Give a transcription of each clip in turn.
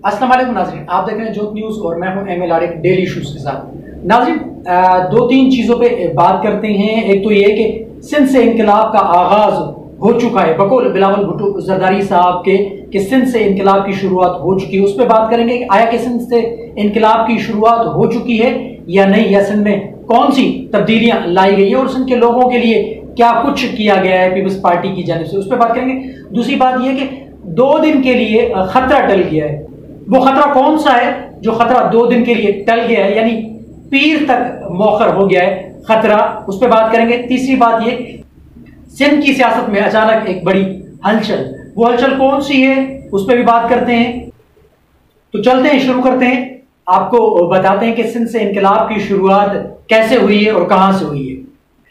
अस्सलाम वालेकुम नाज़रीन, आप देख रहे हैं जोत न्यूज़ और मैं हूं एम आर डेली इश्यूज के साथ। नाज़रीन, दो तीन चीज़ों पे बात करते हैं। एक तो ये कि सिंध से इनकलाब का आगाज हो चुका है, बकौल बिलावल भुट्टो जरदारी साहब के कि सिंध से इनकलाब की शुरुआत हो चुकी है। उस पर बात करेंगे कि आया कि सिंध से इनकलाब की शुरुआत हो चुकी है या नहीं, या सिंध में कौन सी तब्दीलियां लाई गई है और सिंध के लोगों के लिए क्या कुछ किया गया है पीपल्स पार्टी की जानिब से, उस पर बात करेंगे। दूसरी बात यह कि 2 दिन के लिए खतरा टल गया है। वो खतरा कौन सा है जो खतरा 2 दिन के लिए टल गया है, यानी पीर तक मौखर हो गया है खतरा, उस पर बात करेंगे। तीसरी बात ये, सिंध की सियासत में अचानक एक बड़ी हलचल, वो हलचल कौन सी है उस पर भी बात करते हैं। तो चलते हैं, शुरू करते हैं, आपको बताते हैं कि सिंध से इनकलाब की शुरुआत कैसे हुई है और कहां से हुई है।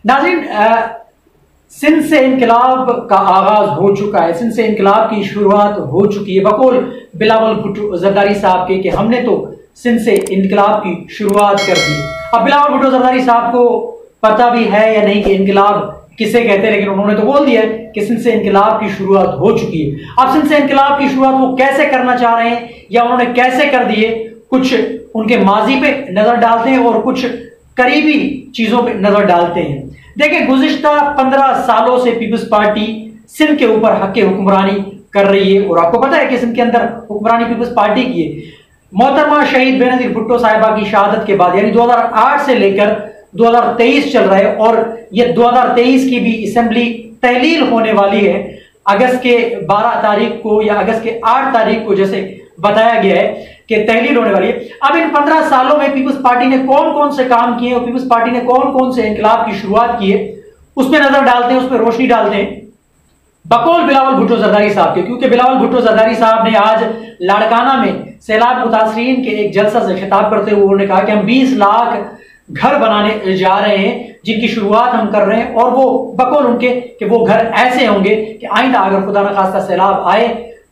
नाज़रीन, सिंध से इनकलाब का आगाज हो चुका है, सिंध से इनकलाब की शुरुआत हो चुकी है बकौल बिलावल भुट्टो जरदारी साहब के कि हमने तो सिंध से इनकलाब की शुरुआत कर दी। अब बिलावल भुट्टो जरदारी साहब को पता भी है या नहीं कि इनकलाब किसे कहते हैं, लेकिन उन्होंने तो बोल दिया है कि सिंध से इनकलाब की शुरुआत हो चुकी है। अब सिंध से इनकलाब की शुरुआत वो कैसे करना चाह रहे हैं या उन्होंने कैसे कर दिए, कुछ उनके माजी पे नजर डालते हैं और कुछ करीबी चीजों पे नजर डालते हैं। देखिए, गुज़िश्ता 15 सालों से पीपल्स पार्टी सिंध के ऊपर हक हुक्मरानी कर रही है और आपको पता है कि सिंध के अंदर हुक्मरानी पीपल्स पार्टी की है। मोहतरमा शहीद बेनज़ीर भुट्टो साहिबा की शहादत के बाद यानी 2008 से लेकर 2023 चल रहा है और ये 2023 की भी असेंबली तहलील होने वाली है अगस्त के 12 तारीख को या अगस्त के 8 तारीख को, जैसे बताया गया है कि तहलील होने वाली है। अब इन 15 सालों में पीपल्स पार्टी ने कौन कौन से काम किए और पीपल्स पार्टी ने कौन कौन से इनकलाब की शुरुआत की है, उस पर नजर डालते हैं, उस पर रोशनी डालते हैं बकौल बिलावल भुट्टो जरदारी साहब के। क्योंकि बिलावल भुट्टो जरदारी साहब ने आज लाड़काना में सैलाब मुतासरीन के एक जलसा से खिताब करते हुए उन्होंने कहा कि हम 20 लाख घर बनाने जा रहे हैं जिनकी शुरुआत हम कर रहे हैं, और वो बकौल उनके कि वो घर ऐसे होंगे कि आइंदा अगर खुदा न खास्ता सैलाब आए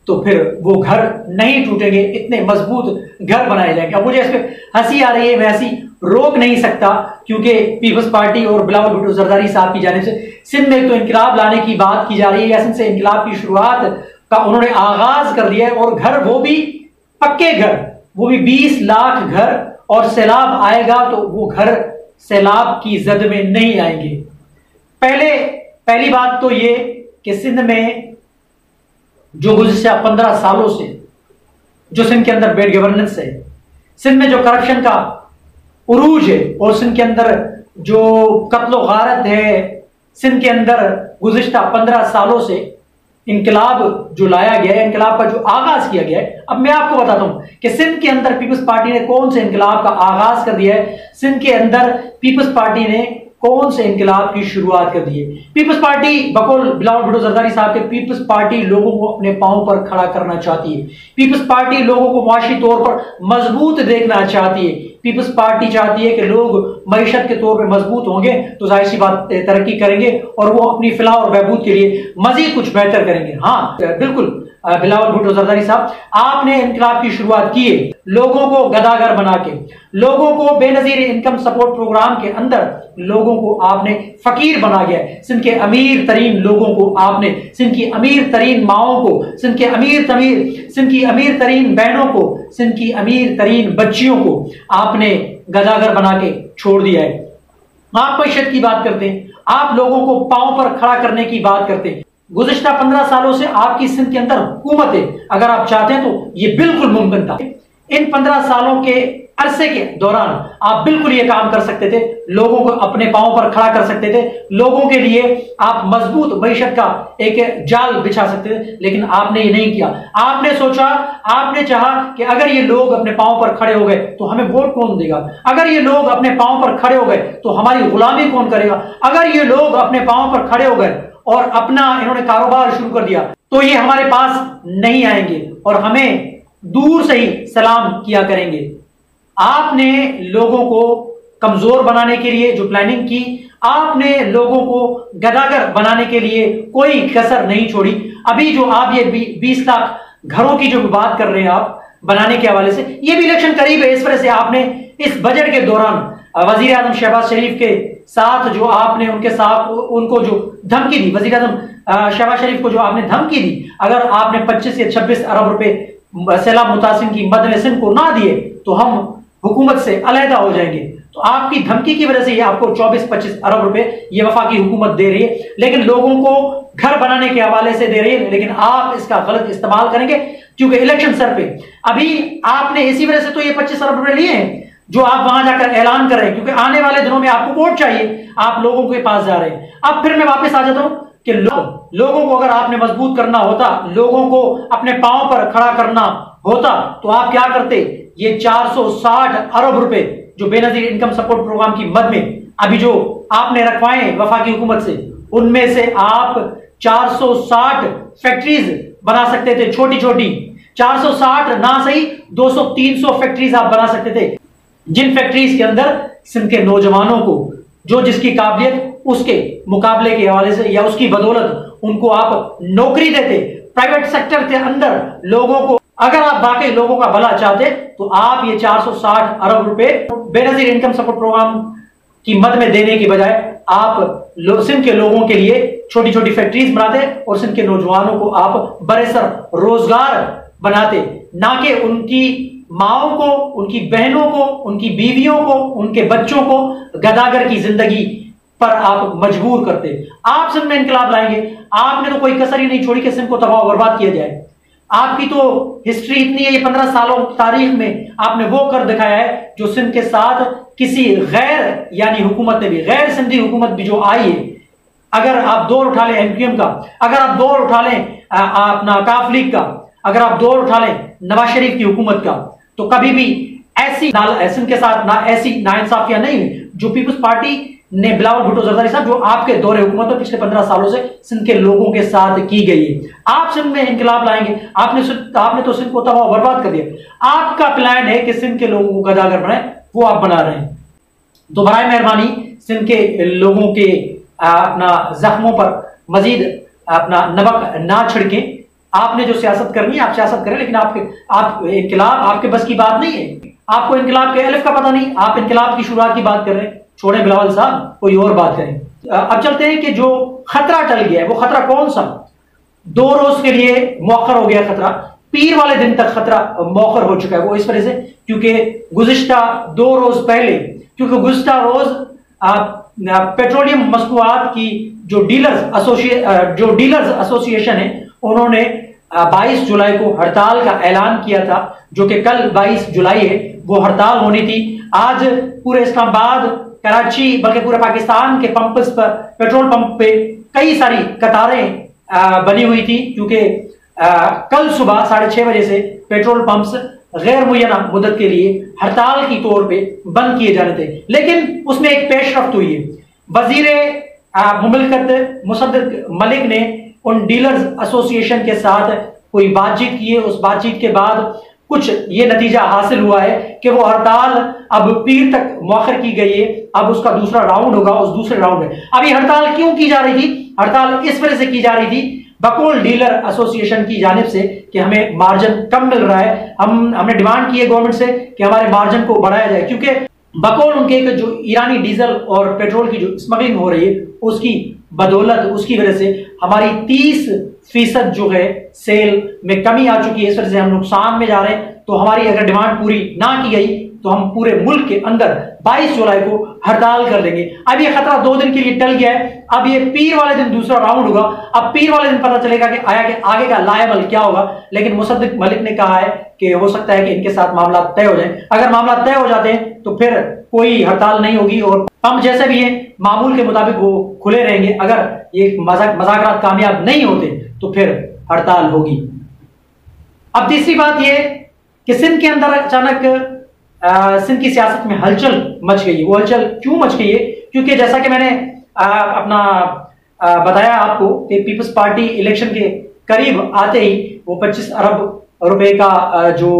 तो फिर वो घर नहीं टूटेंगे, इतने मजबूत घर बनाए जाएंगे। अब मुझे इस पर हंसी आ रही है, मैं हंसी रोक नहीं सकता क्योंकि पीपल्स पार्टी और बिलावल भुट्टो जरदारी साहब की जानिब से सिंध में तो इनकलाब लाने की बात की जा रही है या सिंध से इनकलाब की शुरुआत का उन्होंने आगाज कर दिया है, और घर वो भी पक्के घर, वो भी 20 लाख घर, और सैलाब आएगा तो वो घर सैलाब की जद में नहीं आएंगे। पहली बात तो ये कि सिंध में जो गुज़िश्ता 15 सालों से जो सिंध के अंदर बेड गवर्नेंस है, सिंध में जो करप्शन का उरूज है और सिंध के अंदर जो कत्लो गारत है, सिंध के अंदर गुज़िश्ता 15 सालों से इनकलाब जो लाया गया है, इनकलाब का जो आगाज किया गया है। अब मैं आपको बताता हूं कि सिंध के अंदर पीपल्स पार्टी ने कौन से इनकलाब का आगाज कर दिया है, सिंध के अंदर पीपल्स पार्टी ने कौन से इनकलाब की शुरुआत कर दी है। पीपल्स पार्टी बकौल बिलावल भुट्टो जरदारी साहब के, पीपल्स पार्टी लोगों को अपने पांव पर खड़ा करना चाहती है। पीपल्स पार्टी लोगों को माशी तौर पर मजबूत देखना चाहती है। पीपल्स पार्टी चाहती है कि लोग मईशत के तौर पर मजबूत होंगे तो जाहिर सी बात तरक्की करेंगे और वो अपनी फलाह और बहबूद के लिए मजीद कुछ बेहतर करेंगे। हाँ बिल्कुल, बिलावल भुट्टो जरदारी साहब, आपने इनकलाब की शुरुआत की है लोगों को गदागर बना के, लोगों को बेनजीर इनकम सपोर्ट प्रोग्राम के अंदर लोगों को आपने फकीर बना गया है। सिंध के अमीर तरीन लोगों को आपने, सिंध की अमीर तरीन माओं को, सिंध की अमीर तरीन बहनों को, सिंध की अमीर तरीन बच्चियों को आपने गदागर बना के छोड़ दिया है। आप मईशत की बात करते हैं, आप लोगों को पांव पर खड़ा करने की बात करते हैं। गुज़िश्ता 15 सालों से आपकी सिंध के अंदर हुकूमत है, अगर आप चाहते हैं तो ये बिल्कुल मुमकिन था। इन 15 सालों के अरसे के दौरान आप बिल्कुल ये काम कर सकते थे, लोगों को अपने पांव पर खड़ा कर सकते थे, लोगों के लिए आप मजबूत मईशत का एक जाल बिछा सकते थे, लेकिन आपने ये नहीं किया। आपने सोचा, आपने चाहा कि अगर ये लोग अपने पांव पर खड़े हो गए तो हमें वोट कौन देगा, अगर ये लोग अपने पांव पर खड़े हो गए तो हमारी गुलामी कौन करेगा, अगर ये लोग अपने पांव पर खड़े हो गए और अपना इन्होंने कारोबार शुरू कर दिया तो ये हमारे पास नहीं आएंगे और हमें दूर से ही सलाम किया करेंगे। आपने लोगों को कमजोर बनाने के लिए जो प्लानिंग की, आपने लोगों को गदागर बनाने के लिए कोई कसर नहीं छोड़ी। अभी जो आप ये 20 लाख घरों की जो बात कर रहे हैं आप बनाने के हवाले से, ये भी इलेक्शन करीब है, इस वजह से आपने इस बजट के दौरान वजीर आजम शहबाज शरीफ के साथ जो आपने उनके साथ उनको जो धमकी दी, वजीर आजम शहबाज शरीफ को जो आपने धमकी दी, अगर आपने 25 या 26 अरब रुपए सैलाब मुतासिर की मदद सिंध को ना दिए तो हम हुकूमत से अलहदा हो जाएंगे। तो आपकी धमकी की वजह से ये आपको 24-25 अरब रुपए ये वफाकी हुकूमत दे रही है, लेकिन लोगों को घर बनाने के हवाले से दे रही है, लेकिन आप इसका गलत इस्तेमाल करेंगे क्योंकि इलेक्शन सर पे अभी आपने इसी वजह से तो ये 25 अरब रुपए लिए हैं जो आप वहां जाकर ऐलान कर रहे हैं, क्योंकि आने वाले दिनों में आपको वोट चाहिए, आप लोगों के पास जा रहे हैं। अब फिर मैं वापस आ जाता हूं कि लोगों को अगर आपने मजबूत करना होता, लोगों को अपने पांव पर खड़ा करना होता तो आप क्या करते? ये 460 अरब रुपए जो बेनजीर इनकम सपोर्ट प्रोग्राम की मद में अभी जो आपने रखवाए वफाकी हुकूमत से, उनमें से आप 460 फैक्ट्रीज बना सकते थे, छोटी छोटी 460 ना सही 200-300 फैक्ट्रीज आप बना सकते थे, जिन फैक्ट्रीज के अंदर सिंध के नौजवानों को जो जिसकी काबिलियत उसके मुकाबले के हवाले से या उसकी बदौलत उनको आप नौकरी देते। प्राइवेट सेक्टर के अंदर लोगों को, अगर आप वाकई लोगों का भला चाहते तो आप ये 460 अरब रुपए बेनजीर इनकम सपोर्ट प्रोग्राम की मद में देने की बजाय आप सिंध के लोगों के लिए छोटी छोटी फैक्ट्रीज बनाते और सिंध के नौजवानों को आप बरेसर रोजगार बनाते, ना कि उनकी माओ को, उनकी बहनों को, उनकी बीवियों को, उनके बच्चों को गदागर की जिंदगी पर आप मजबूर करते। आप सिंध में इनकलाब लाएंगे, आपने तो कोई कसर ही नहीं छोड़ी कि सिंध को तबाह बर्बाद किया जाए। आपकी तो हिस्ट्री इतनी है, ये 15 सालों तारीख में आपने वो कर दिखाया है जो सिंध के साथ किसी गैर यानी हुकूमत ने भी, गैर सिंधी हुकूमत भी जो आई है, अगर आप दौर उठा लें एमक्यूएम का, अगर आप दौर उठा लें अपना काफ लीग का, अगर आप दौर उठा लें नवाज शरीफ की हुकूमत का, तो कभी भी ऐसी सिंध के साथ ना ऐसी नाइंसाफियां नहीं हुई जो पीपल्स पार्टी ने बिलावल भुट्टो जरदारी साहब जो आपके दौरे हुकूमत में पिछले 15 सालों से सिंध के लोगों के साथ की गई है। आप सिंध में इनकलाब लाएंगे, आपने तो सिंध को तबाह बर्बाद कर दिया। आपका प्लान है कि सिंध के लोगों को गदागर बनाए, वो आप बना रहे हैं। तो बराए मेहरबानी सिंध के लोगों के अपना जख्मों पर मजीद अपना नमक ना छिड़कें। आपने जो सियासत करनी है आप सियासत करें, लेकिन आप इनकलाब आपके बस की बात नहीं है। आपको इनकलाब के अलिफ का पता नहीं, आप इनकलाब की शुरुआत की बात कर रहे हैं। छोड़े बिलावल साहब, कोई और बात करें। अब चलते हैं कि जो खतरा टल गया है वो खतरा कौन सा? 2 रोज के लिए मौखर हो गया खतरा, पीर वाले दिन तक खतरा मौखर हो चुका है। वो इस वजह से क्योंकि गुज़िश्ता 2 रोज पहले, क्योंकि गुज़िश्ता रोज पेट्रोलियम मसनूआत की जो डीलर्स एसोसिएशन है, उन्होंने 22 जुलाई को हड़ताल का ऐलान किया था, जो कि कल 22 जुलाई है, वो हड़ताल होनी थी। आज पूरे इस्लामाबाद, कराची, बल्कि पूरे पाकिस्तान के पंप्स पर, पेट्रोल पंप पे कई सारी कतारें बनी हुई थी, क्योंकि कल सुबह 6:30 बजे से पेट्रोल पंप्स गैर मुय्यना मुद्दत के लिए हड़ताल की तौर पे बंद किए जाने थे। लेकिन उसमें एक पेशरफ्त हुई है। वजीर मुमलिकत मुसद्दिक मलिक ने उन डीलर्स एसोसिएशन के साथ कोई बातचीत की है। उस बातचीत के बाद कुछ ये नतीजा हासिल हुआ है कि वो हड़ताल अब पीर तक मौखर की गई है। अब उसका दूसरा राउंड होगा। उस दूसरे राउंड में अब ये हड़ताल क्यों की जा रही थी? हड़ताल इस वजह से की जा रही थी बकौल डीलर एसोसिएशन की जानिब से कि हमें मार्जिन कम मिल रहा है। हमने डिमांड की है गवर्नमेंट से कि हमारे मार्जिन को बढ़ाया जाए, क्योंकि बकौल उनके जो ईरानी डीजल और पेट्रोल की जो स्मगलिंग हो रही है उसकी बदौलत, उसकी वजह से हमारी 30% जो है सेल में कमी आ चुकी है। इस वजह से हम नुकसान में जा रहे हैं। तो हमारी अगर डिमांड पूरी ना की गई तो हम पूरे मुल्क के अंदर 22 जुलाई को हड़ताल कर देंगे। अब ये खतरा 2 दिन के लिए टल गया है। अब ये पीर वाले दिन दूसरा राउंड होगा। अब पीर वाले दिन पता चलेगा कि आगे का लाएमल क्या होगा। लेकिन मुसद्दिक मलिक ने कहा है कि हो सकता है कि इनके साथ मामला तय हो जाए। अगर मामला तय हो जाते हैं तो फिर कोई हड़ताल नहीं होगी और पंप जैसे भी है मामूल के मुताबिक वो खुले रहेंगे। अगर ये मज़ाकरात कामयाब नहीं होते तो फिर हड़ताल होगी। अब तीसरी बात ये कि सिंध के अंदर अचानक सिंध की सियासत में हलचल मच गई है। वो हलचल क्यों मच गई है? क्योंकि जैसा कि मैंने बताया आपको कि पीपल्स पार्टी इलेक्शन के करीब आते ही वो 25 अरब रुपए का जो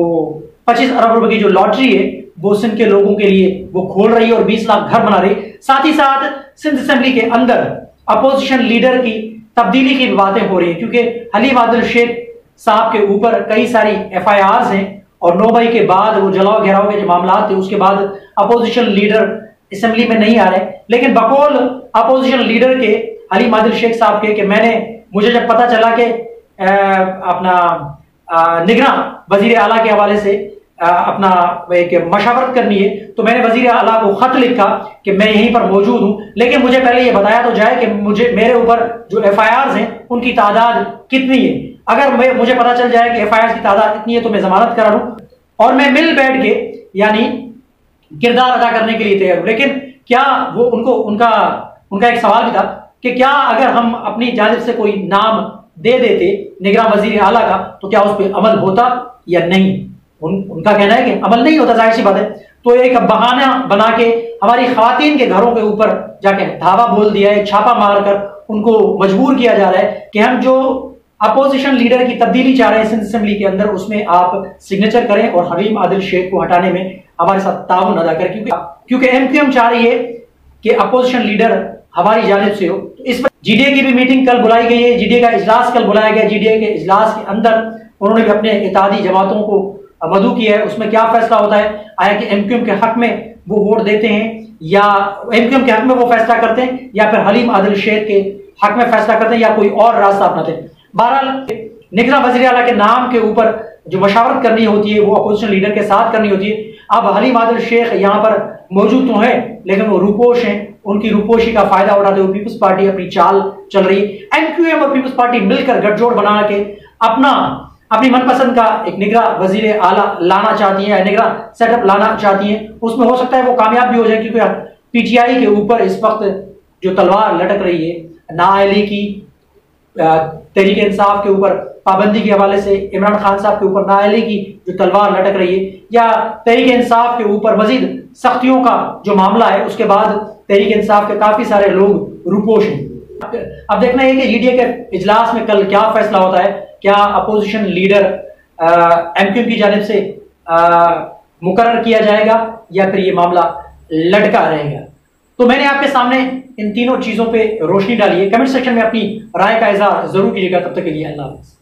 25 अरब रुपए की जो लॉटरी है वो सिंध के लोगों के लिए वो खोल रही है और 20 लाख घर बना रही है। साथ ही साथ सिंध असेंबली के अंदर अपोजिशन लीडर की तब्दीली की बातें हो रही है, क्योंकि हलीम आदिल शेख साहब के ऊपर कई सारी FIRs हैं और 9 मई के बाद वो जलाओ घेराव के जो मामला थे उसके बाद अपोजिशन लीडर असेंबली में नहीं आ रहे। लेकिन बकौल अपोजिशन लीडर के हलीम आदिल शेख साहब के कि मुझे जब पता चला कि अपना निगरान वजीर आला के हवाले से अपना एक मशावरत करनी है, तो मैंने वजीर आला को खत लिखा कि मैं यहीं पर मौजूद हूं, लेकिन मुझे पहले ये बताया तो जाए कि मेरे ऊपर जो FIRs हैं उनकी तादाद कितनी है। अगर मुझे पता चल जाए कि FIRs की तादाद कितनी है तो मैं जमानत करा लूं और मैं मिल बैठ के यानी किरदार अदा करने के लिए तैयार हूं। लेकिन क्या वो उनका एक सवाल भी था कि क्या अगर हम अपनी जानिब से कोई नाम दे देते निगरान वजीर आला का तो क्या उस पर अमल होता या नहीं। उनका कहना है कि अमल नहीं होता, जाहिर सी बात है। तो एक बहाना बना के हमारी खवातीन के घरों के ऊपर जाके धावा बोल दिया है, छापा मारकर उनको मजबूर किया जा रहा है कि हम जो अपोजिशन लीडर की तब्दीली चाह रहे हैं सिंध असेंबली के अंदर उसमें आप सिग्नेचर करें और हलीम आदिल शेख को हटाने में हमारे साथ ताउन अदा करें, क्योंकि MQM चाह रही है कि अपोजिशन लीडर हमारी जानिब से हो। तो इस पर GDA की भी मीटिंग कल बुलाई गई है, GDA का इजलास कल बुलाया गया। GDA के इजलास के अंदर उन्होंने भी अपने इत्तेहादी जमातों को मदऊ किया है। उसमें क्या फैसला होता है, आया कि MQM के हक में वो वोट देते हैं या MQM के हक में वो फैसला करते हैं या फिर हलीम आदिल शेख के हक में फैसला करते हैं या कोई और रास्ता अपनाते हैं। बहरहाल निगरान वज़ीर आला के नाम के ऊपर जो मशावरत करनी होती है वो अपोजिशन लीडर के साथ करनी होती है। अब हलीम आदिल शेख यहाँ पर मौजूद तो है लेकिन वो रूपोश हैं, उनकी रूपोशी का फायदा उठाते हुए पीपल्स पार्टी अपनी चाल चल रही है। MQM और पीपल्स पार्टी मिलकर गठजोड़ बना के अपनी मनपसंद का एक निगरान वजीर आला लाना चाहती है, निगरान सेटअप लाना चाहती है। उसमें हो सकता है वो कामयाब भी हो जाए, क्योंकि PTI के ऊपर इस वक्त जो तलवार लटक रही है नाअहली की, तहरीक इंसाफ के ऊपर पाबंदी के हवाले से इमरान खान साहब के ऊपर नाअहली की जो तलवार लटक रही है, या तहरीक इंसाफ के ऊपर मजीद सख्तियों का जो मामला है, उसके बाद तहरीक इंसाफ के काफी सारे लोग रूपोश हैं। अब देखना है कि GDA के इजलास में कल क्या फैसला होता है। क्या अपोजिशन लीडर MQM की जानिब से मुकर्रर किया जाएगा या फिर ये मामला लटका रहेगा। तो मैंने आपके सामने इन तीनों चीजों पे रोशनी डाली है। कमेंट सेक्शन में अपनी राय का इजहार जरूर कीजिएगा। तब तक के लिए अल्लाह हाफ़िज़।